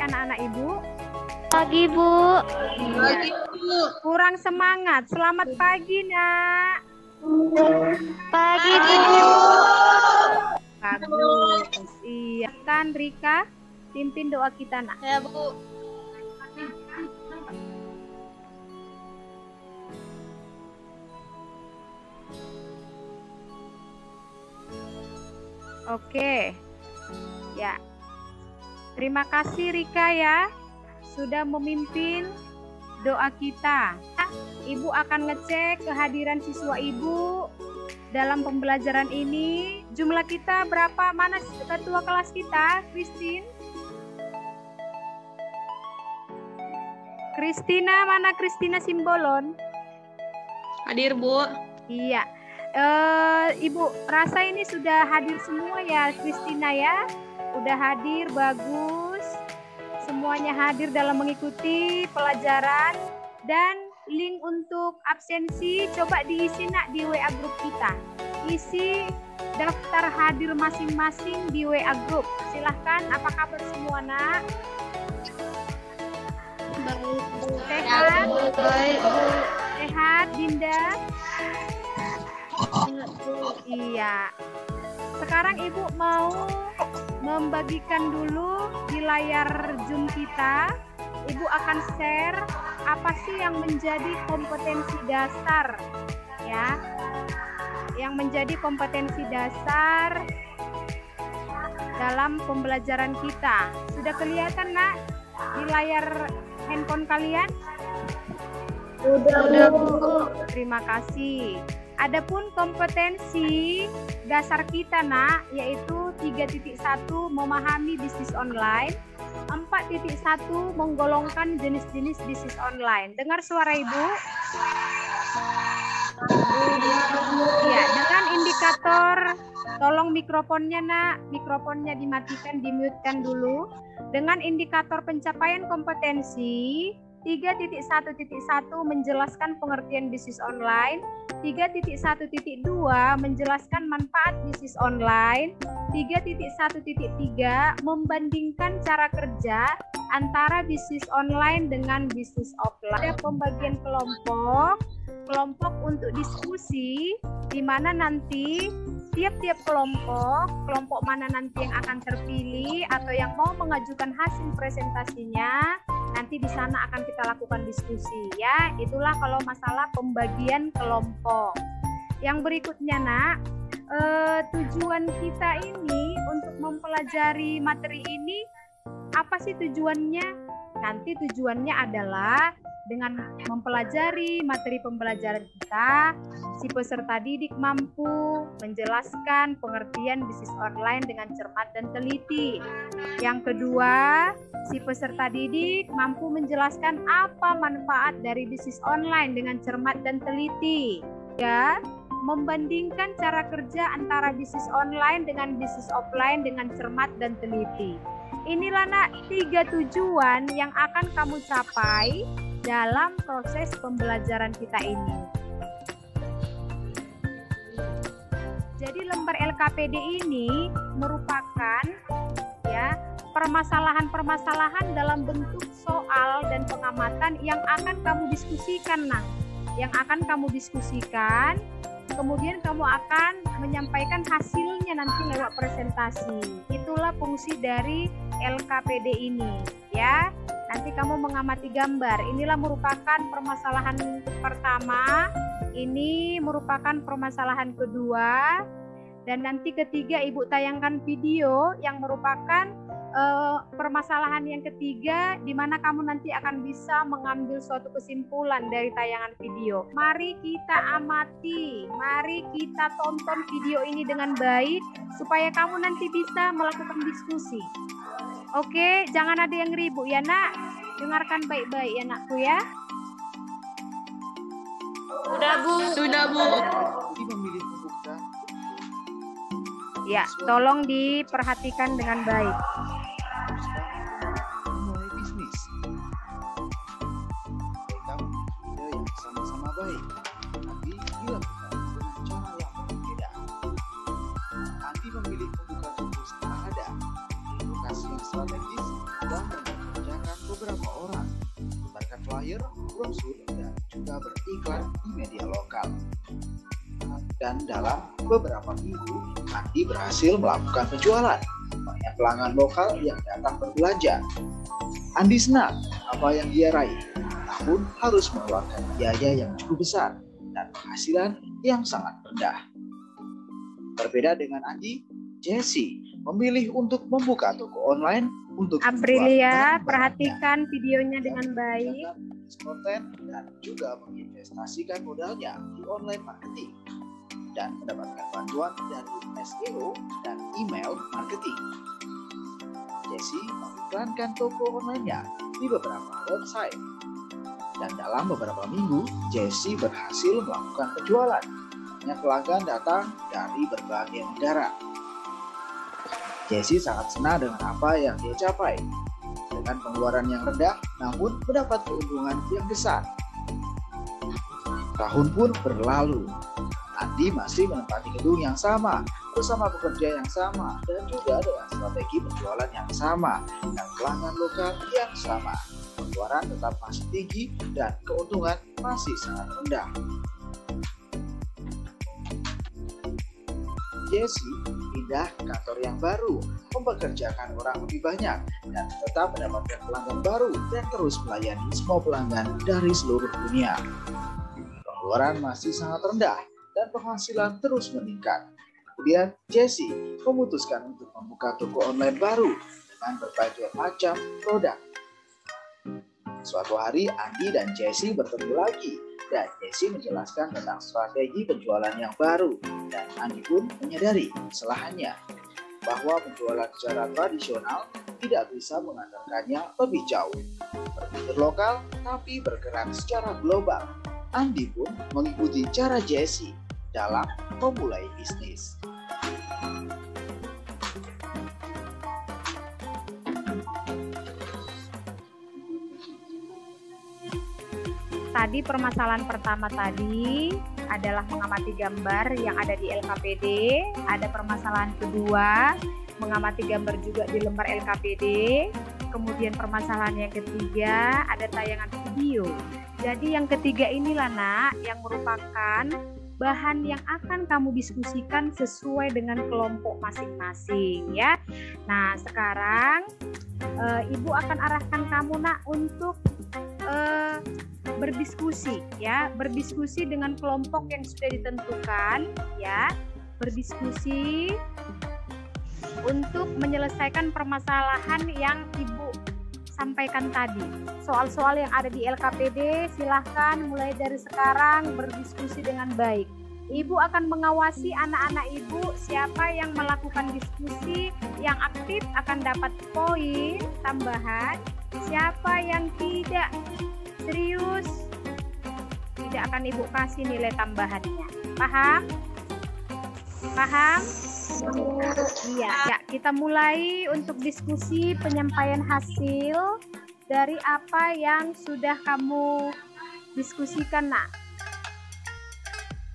anak-anak Ibu? Pagi, Bu. Pagi, Bu. Kurang semangat. Selamat pagi, Nak. Pagi, Bu. Bagus. Iya kan, Rika? Pimpin doa kita, Nak. Ya, Bu. Oke. Ya. Terima kasih Rika ya sudah memimpin doa kita. Ibu akan ngecek kehadiran siswa Ibu dalam pembelajaran ini. Jumlah kita berapa? Mana ketua kelas kita? Kristina, mana Kristina Simbolon? Hadir, Bu. Iya. Ibu rasa ini sudah hadir semua ya Kristina ya? Udah hadir, bagus. Semuanya hadir dalam mengikuti pelajaran. Dan link untuk absensi coba diisi Nak di WA grup kita. Isi daftar hadir masing-masing di WA grup. Silahkan, apa kabar semua Nak? Baik, Bu. Sehat? Baik, Bu. Sehat, Dinda? Iya. Sekarang Ibu mau membagikan dulu di layar Zoom kita. Ibu akan share apa sih yang menjadi kompetensi dasar ya. Yang menjadi kompetensi dasar dalam pembelajaran kita. Sudah kelihatan Nak di layar handphone kalian? Udah, Bu. Terima kasih. Adapun kompetensi dasar kita Nak, yaitu 3.1 memahami bisnis online, 4.1 menggolongkan jenis-jenis bisnis online. Dengar suara Ibu? Ya, dengan indikator, tolong mikrofonnya Nak, mikrofonnya dimatikan, dimute-kan dulu. Dengan indikator pencapaian kompetensi 3.1.1 menjelaskan pengertian bisnis online, 3.1.2 menjelaskan manfaat bisnis online, 3.1.3 membandingkan cara kerja antara bisnis online dengan bisnis offline. Ada pembagian kelompok untuk diskusi, di mana nanti tiap-tiap kelompok mana nanti yang akan terpilih atau yang mau mengajukan hasil presentasinya, nanti di sana akan kita lakukan diskusi ya. Itulah kalau masalah pembagian kelompok. Yang berikutnya Nak, tujuan kita ini untuk mempelajari materi ini apa sih tujuannya? Nanti tujuannya adalah dengan mempelajari materi pembelajaran kita, si peserta didik mampu menjelaskan pengertian bisnis online dengan cermat dan teliti. Yang kedua, si peserta didik mampu menjelaskan apa manfaat dari bisnis online dengan cermat dan teliti. Ya, membandingkan cara kerja antara bisnis online dengan bisnis offline dengan cermat dan teliti. Inilah Nak 3 tujuan yang akan kamu capai dalam proses pembelajaran kita ini. Jadi lembar LKPD ini merupakan ya permasalahan-permasalahan dalam bentuk soal dan pengamatan yang akan kamu diskusikan Nah. Yang akan kamu diskusikan, kemudian kamu akan menyampaikan hasilnya nanti lewat presentasi. Itulah fungsi dari LKPD ini ya. Nanti kamu mengamati gambar. Inilah merupakan permasalahan pertama, ini merupakan permasalahan kedua, dan nanti ketiga Ibu tayangkan video yang merupakan permasalahan yang ketiga, di mana kamu nanti akan bisa mengambil suatu kesimpulan dari tayangan video. Mari kita amati, mari kita tonton video ini dengan baik supaya kamu nanti bisa melakukan diskusi. Oke, jangan ada yang ribut ya Nak. Dengarkan baik-baik ya Nakku ya. Sudah, Bu. Sudah, Bu. Ya, tolong diperhatikan dengan baik. Mulai bisnis. Kamu ide yang sama-sama baik, tapi dilakukan dengan cara yang berbeda. Nanti memilih membuka toko setelah ada lokasi yang strategis dan flyer, brosur, dan juga beriklan di media lokal. Dan dalam beberapa minggu, Andi berhasil melakukan penjualan. Banyak pelanggan lokal yang datang berbelanja. Andi senang apa yang dia raih, namun harus mengeluarkan biaya yang cukup besar dan penghasilan yang sangat rendah. Berbeda dengan Andi, Jessie memilih untuk membuka toko online untuk Aprilia, perhatikan videonya dengan baik. Konten dan juga menginvestasikan modalnya di online marketing dan mendapatkan bantuan dari SEO dan email marketing. Jessie mengiklankan toko online-nya di beberapa website. Dan dalam beberapa minggu, Jessie berhasil melakukan penjualan. Banyak pelanggan datang dari berbagai negara. Jessie sangat senang dengan apa yang dia capai. Dengan pengeluaran yang rendah, namun mendapat keuntungan yang besar. Tahun pun berlalu. Andi masih menempati gedung yang sama, bersama pekerja yang sama, dan juga dengan strategi penjualan yang sama, dan pelanggan lokal yang sama. Pengeluaran tetap masih tinggi, dan keuntungan masih sangat rendah. Jessie pindah ke kantor yang baru, mempekerjakan orang lebih banyak, dan tetap mendapatkan pelanggan baru dan terus melayani semua pelanggan dari seluruh dunia. Pengeluaran masih sangat rendah dan penghasilan terus meningkat. Kemudian Jessie memutuskan untuk membuka toko online baru dengan berbagai macam produk. Suatu hari Andi dan Jessie bertemu lagi dan Jessie menjelaskan tentang strategi penjualan yang baru dan Andi pun menyadari kesalahannya bahwa penjualan secara tradisional tidak bisa mengantarkannya lebih jauh. Berpikir lokal tapi bergerak secara global. Andi pun mengikuti cara Jessie dalam memulai bisnis. Tadi permasalahan pertama tadi adalah mengamati gambar yang ada di LKPD. Ada permasalahan kedua, mengamati gambar juga di lembar LKPD. Kemudian permasalahan yang ketiga, ada tayangan video. Jadi yang ketiga inilah nak, yang merupakan bahan yang akan kamu diskusikan sesuai dengan kelompok masing-masing ya. Nah sekarang Ibu akan arahkan kamu nak untuk berdiskusi ya, berdiskusi dengan kelompok yang sudah ditentukan ya, berdiskusi untuk menyelesaikan permasalahan yang Ibu sampaikan tadi. Soal-soal yang ada di LKPD silahkan mulai dari sekarang berdiskusi dengan baik. Ibu akan mengawasi anak-anak Ibu, siapa yang melakukan diskusi yang aktif akan dapat poin tambahan, siapa yang tidak serius tidak akan Ibu kasih nilai tambahannya. Paham? Paham? Iya, ya, kita mulai untuk diskusi penyampaian hasil dari apa yang sudah kamu diskusikan nak.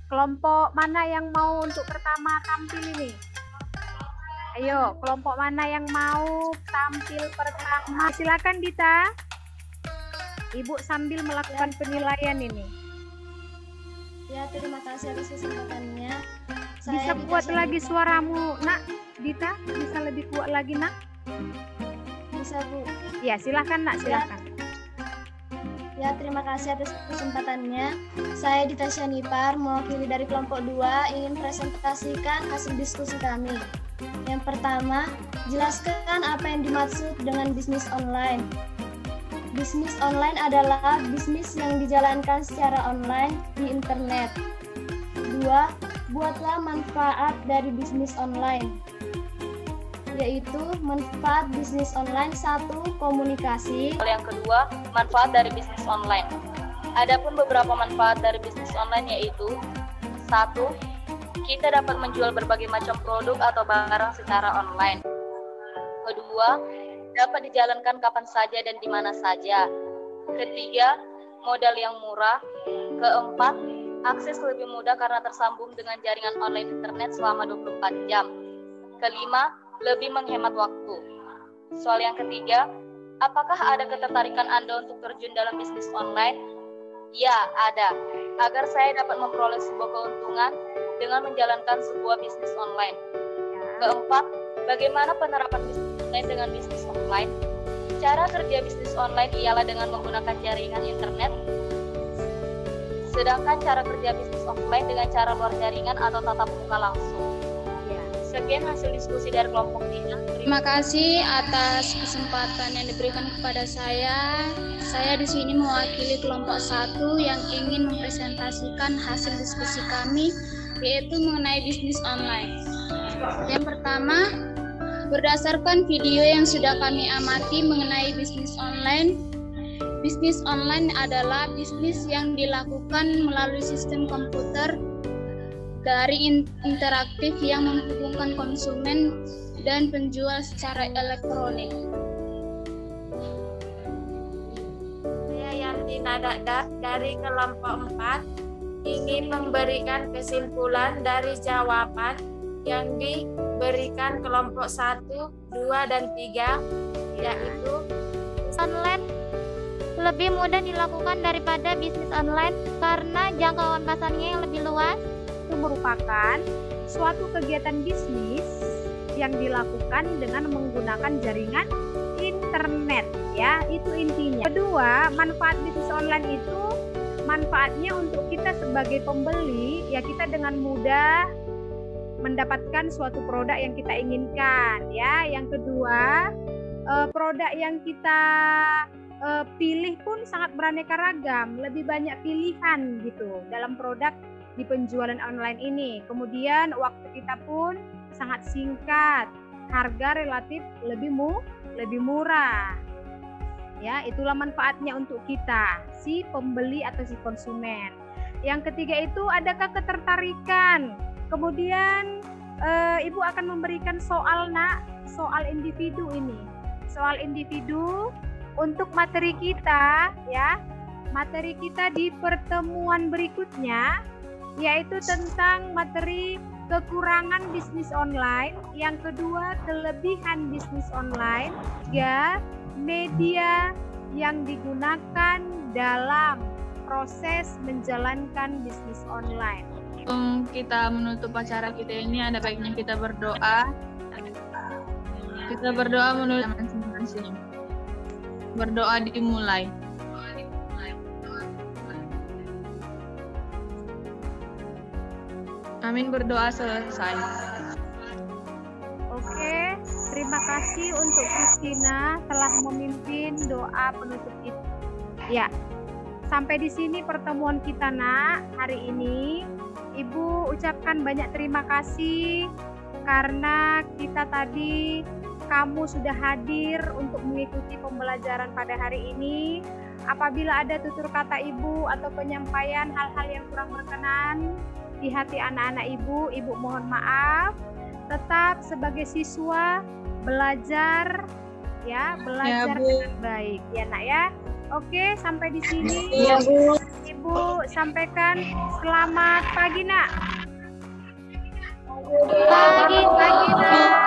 Kelompok mana yang mau untuk pertama tampil ini? Ayo, kelompok mana yang mau tampil pertama? Silakan Dita. Ibu sambil melakukan penilaian ini. Ya, terima kasih atas kesempatannya. Bisa kuat lagi suaramu, nak. Dita, bisa lebih kuat lagi, nak? Bisa, Bu. Ya, silakan, nak. Silakan. Ya, terima kasih atas kesempatannya. Saya Dita Syanipar, mewakili dari kelompok 2, ingin presentasikan hasil diskusi kami. Yang pertama, jelaskan apa yang dimaksud dengan bisnis online. Bisnis online adalah bisnis yang dijalankan secara online di internet. 2. Buatlah manfaat dari bisnis online, yaitu manfaat bisnis online 1. Komunikasi. Yang kedua, manfaat dari bisnis online. Adapun beberapa manfaat dari bisnis online yaitu 1. Kita dapat menjual berbagai macam produk atau barang secara online. Kedua, dapat dijalankan kapan saja dan di mana saja. Ketiga, modal yang murah. Keempat, akses lebih mudah karena tersambung dengan jaringan online internet selama 24 jam. Kelima, lebih menghemat waktu. Soal yang ketiga, Apakah ada ketertarikan Anda untuk terjun dalam bisnis online? Ya, ada. Agar saya dapat memperoleh sebuah keuntungan dengan menjalankan sebuah bisnis online. Keempat, bagaimana penerapan bisnis online dengan bisnis offline? Cara kerja bisnis online ialah dengan menggunakan jaringan internet, sedangkan cara kerja bisnis offline dengan cara luar jaringan atau tatap muka langsung. Sekian hasil diskusi dari kelompok 3. Terima kasih atas kesempatan yang diberikan kepada saya. Saya di sini mewakili kelompok 1 yang ingin mempresentasikan hasil diskusi kami, yaitu mengenai bisnis online. Yang pertama, berdasarkan video yang sudah kami amati mengenai bisnis online adalah bisnis yang dilakukan melalui sistem komputer daring interaktif yang menghubungkan konsumen dan penjual secara elektronik. Saya Yanti Nadakdak dari kelompok 4 ingin memberikan kesimpulan dari jawaban yang diberikan kelompok 1, 2, dan 3, yaitu online lebih mudah dilakukan daripada bisnis online karena jangkauan pasarnya yang lebih luas. Itu merupakan suatu kegiatan bisnis yang dilakukan dengan menggunakan jaringan internet, ya, itu intinya. Kedua, manfaat bisnis online itu manfaatnya untuk kita sebagai pembeli, ya, kita dengan mudah mendapatkan suatu produk yang kita inginkan, ya. Yang kedua, produk yang kita pilih pun sangat beraneka ragam, lebih banyak pilihan gitu dalam produk di penjualan online ini. Kemudian waktu kita pun sangat singkat, harga relatif lebih murah. Ya, itulah manfaatnya untuk kita, si pembeli atau si konsumen. Yang ketiga itu, adakah ketertarikan? Kemudian Ibu akan memberikan soal individu ini. Soal individu untuk materi kita, ya. Materi kita di pertemuan berikutnya yaitu tentang materi kekurangan bisnis online, yang kedua kelebihan bisnis online, ya, media yang digunakan dalam proses menjalankan bisnis online. Kita menutup acara kita ini, ada baiknya kita berdoa. Kita berdoa menurut masing-masing. Berdoa dimulai. Amin, berdoa selesai. Oke, terima kasih untuk Christina telah memimpin doa penutup itu. Ya, sampai di sini pertemuan kita, Nak, hari ini. Ibu ucapkan banyak terima kasih karena kamu sudah hadir untuk mengikuti pembelajaran pada hari ini. Apabila ada tutur kata Ibu atau penyampaian hal-hal yang kurang berkenan di hati anak-anak Ibu mohon maaf. Tetap sebagai siswa belajar, ya, belajar dengan baik, ya, Nak, ya. Oke, sampai di sini. Ya, Bu. Ibu sampaikan selamat pagi, Nak. Pagi, Nak.